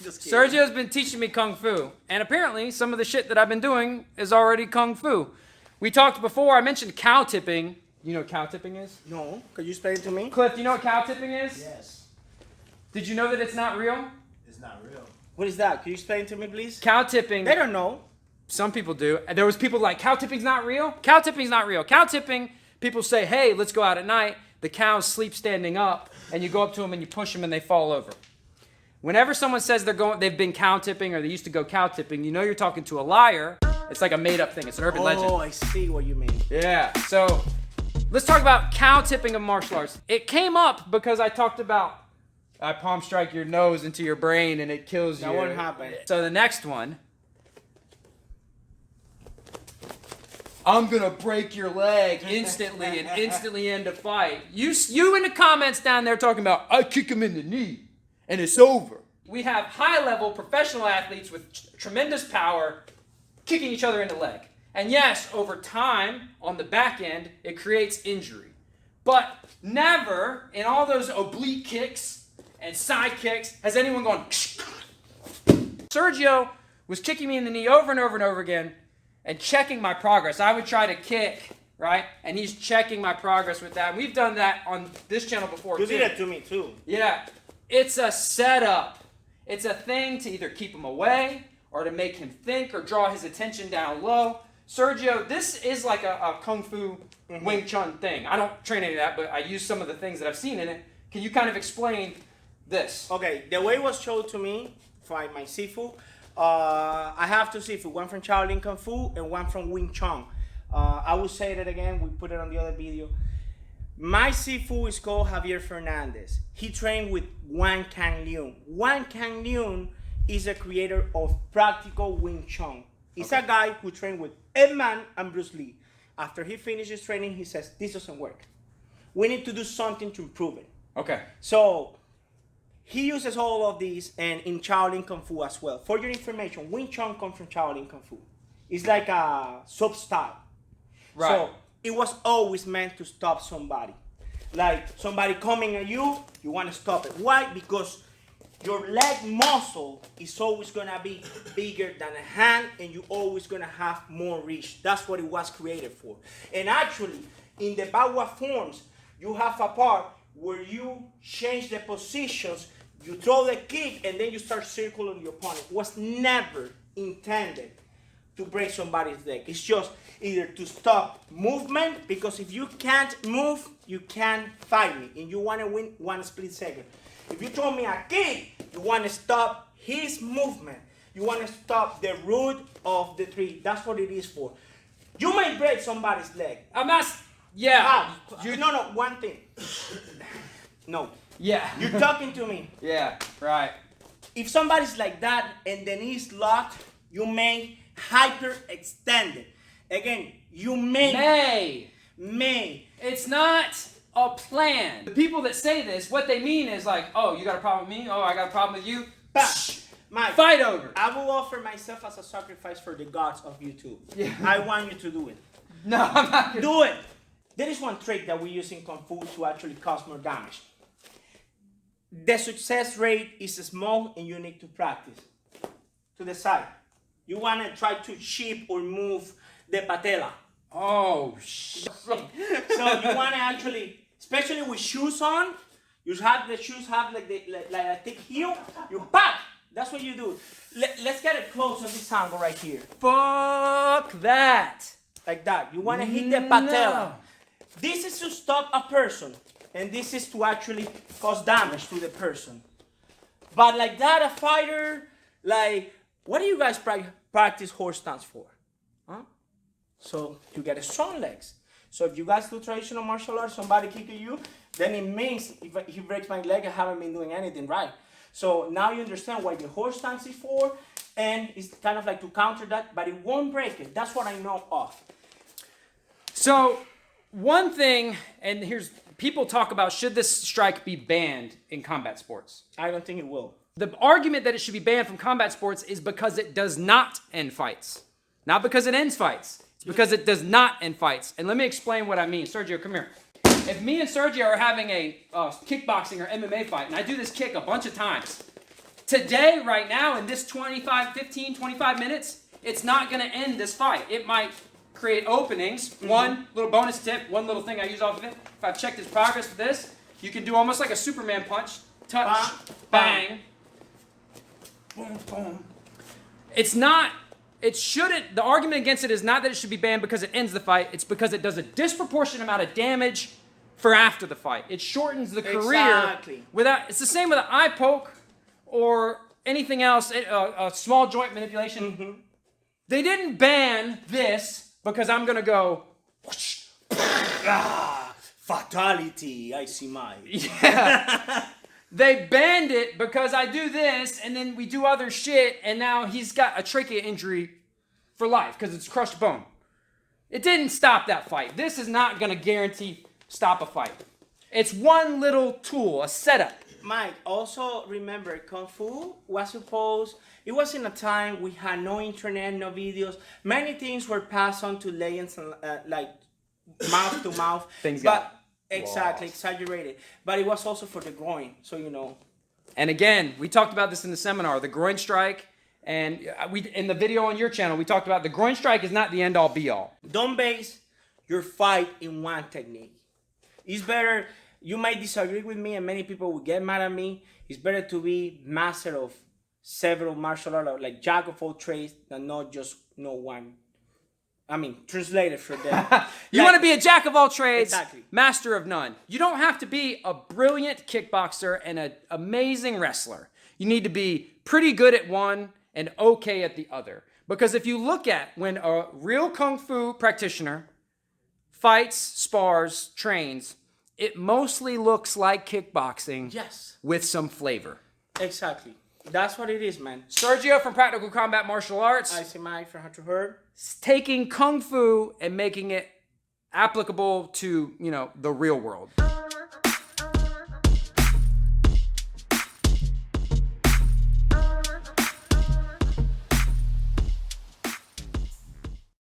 Just kidding. Sergio's been teaching me Kung Fu, and apparently some of the shit that I've been doing is already Kung Fu. We talked before, I mentioned cow tipping. You know what cow tipping is? No. Could you explain it to me? Cliff, do you know what cow tipping is? Yes. Did you know that it's not real? It's not real. What is that? Can you explain it to me, please? Cow tipping. They don't know. Some people do. And there was people like, cow tipping's not real? Cow tipping's not real. Cow tipping, people say, hey, let's go out at night. The cows sleep standing up, and you go up to them and you push them and they fall over. Whenever someone says they've been cow tipping or they used to go cow tipping, you know you're talking to a liar. It's like a made-up thing. It's an urban legend. Oh, I see what you mean. Yeah. So let's talk about cow tipping of martial arts. It came up because I talked about I palm strike your nose into your brain and it kills you. That won't happen. So the next one. I'm gonna break your leg instantly and instantly end a fight. You in the comments down there talking about I kick him in the knee and it's over. We have high-level professional athletes with tremendous power kicking each other in the leg. And yes, over time, on the back end, it creates injury. But never, in all those oblique kicks and side kicks, has anyone gone Sergio was kicking me in the knee over and over and over again and checking my progress. I would try to kick, right? And he's checking my progress with that. We've done that on this channel before, You too. did it to me, too. Yeah. It's a setup. It's a thing to either keep him away or to make him think or draw his attention down low. Sergio, this is like a Kung Fu Wing Chun thing. I don't train any of that, but I use some of the things that I've seen in it. Can you kind of explain this? Okay, the way it was showed to me by my Sifu, I have two Sifu, one from Shaolin Kung Fu and one from Wing Chun. I will say that again, we put it on the other video. My Sifu is called Javier Fernandez. He trained with Wan Kang Leun. Wan Kang Leun is a creator of practical Wing Chun. He's a guy who trained with Ed Man and Bruce Lee. After he finishes training, he says, this doesn't work. We need to do something to improve it. Okay. So he uses all of these and in Shaolin Kung Fu as well. For your information, Wing Chun comes from Shaolin Kung Fu. It's like a sub-style. Right. So it was always meant to stop somebody. Like somebody coming at you, you want to stop it. Why? Because your leg muscle is always going to be bigger than a hand and you're always going to have more reach. That's what it was created for. And actually, in the Bagua forms, you have a part where you change the positions, you throw the kick, and then you start circling your opponent. It was never intended to break somebody's leg. It's just either to stop movement, because if you can't move, you can't fight me, and you want to win one split second. If you throw me a kick, you want to stop his movement. You want to stop the root of the tree. That's what it is for. You may break somebody's leg. I'm not... Yeah. How? No, one thing. No. Yeah. You're talking to me. Yeah, right. If somebody's like that and the knee's locked, you may hyperextend it. Again, you may. It's not a plan. The people that say this, what they mean is like, oh, you got a problem with me? Oh, I got a problem with you? Mike, fight over. I will offer myself as a sacrifice for the gods of YouTube. Yeah. I want you to do it. No, I'm not gonna do it. There is one trick that we use in Kung Fu to actually cause more damage. The success rate is small and you need to practice. To the side. You want to try to chip or move the patella. Oh, shit. So you want to actually, especially with shoes on, you have the shoes have like a thick heel. You pop. That's what you do. Let's get it close on this angle right here. Fuck that. Like that. You want to hit the patella. No. This is to stop a person. And this is to actually cause damage to the person. But like that, a fighter, like, what do you guys practice horse stance for? Huh? So you get strong legs. So if you guys do traditional martial arts, somebody kicking you, then it means if he breaks my leg, I haven't been doing anything right. So now you understand what the horse stance is for, and it's kind of like to counter that, but it won't break it. That's what I know of. So one thing, and here's, people talk about should this strike be banned in combat sports? I don't think it will. The argument that it should be banned from combat sports is because it does not end fights. Not because it ends fights. It's because it does not end fights. And let me explain what I mean. Sergio, come here. If me and Sergio are having a kickboxing or MMA fight, and I do this kick a bunch of times, today, right now, in this 25 minutes, it's not going to end this fight. It might create openings. One little bonus tip, one little thing I use off of it. If I've checked his progress with this, you can do almost like a Superman punch. Touch, bang. Boom, boom. It's not, it shouldn't, the argument against it is not that it should be banned because it ends the fight. It's because it does a disproportionate amount of damage for after the fight. It shortens the career. Without. It's the same with an eye poke or anything else, a small joint manipulation. They didn't ban this because I'm going to go whoosh. Fatality, I see mine. Yeah. They banned it because I do this and then we do other shit and now he's got a trachea injury for life because it's crushed bone. It didn't stop that fight. This is not going to guarantee stop a fight. It's one little tool, a setup. Mike, also remember, Kung Fu was supposed, it was in a time we had no internet, no videos. Many things were passed on to legends, and, like mouth to mouth. Things but got exactly, lost. Exaggerated. But it was also for the groin, so you know. And again, we talked about this in the seminar, the groin strike. And we in the video on your channel, we talked about the groin strike is not the end-all, be-all. Don't base your fight in one technique. It's better, you might disagree with me and many people will get mad at me. It's better to be master of several martial arts, like jack of all trades, than not just know one. I mean, translated for them. You want to be a jack of all trades, Exactly. master of none. You don't have to be a brilliant kickboxer and an amazing wrestler. You need to be pretty good at one and okay at the other. Because if you look at when a real Kung Fu practitioner fights, spars, trains, it mostly looks like kickboxing Yes. with some flavor. Exactly. That's what it is, man. Sergio from Practical Combat Martial Arts. I see Mike from How to Hurt. Taking Kung Fu and making it applicable to, the real world.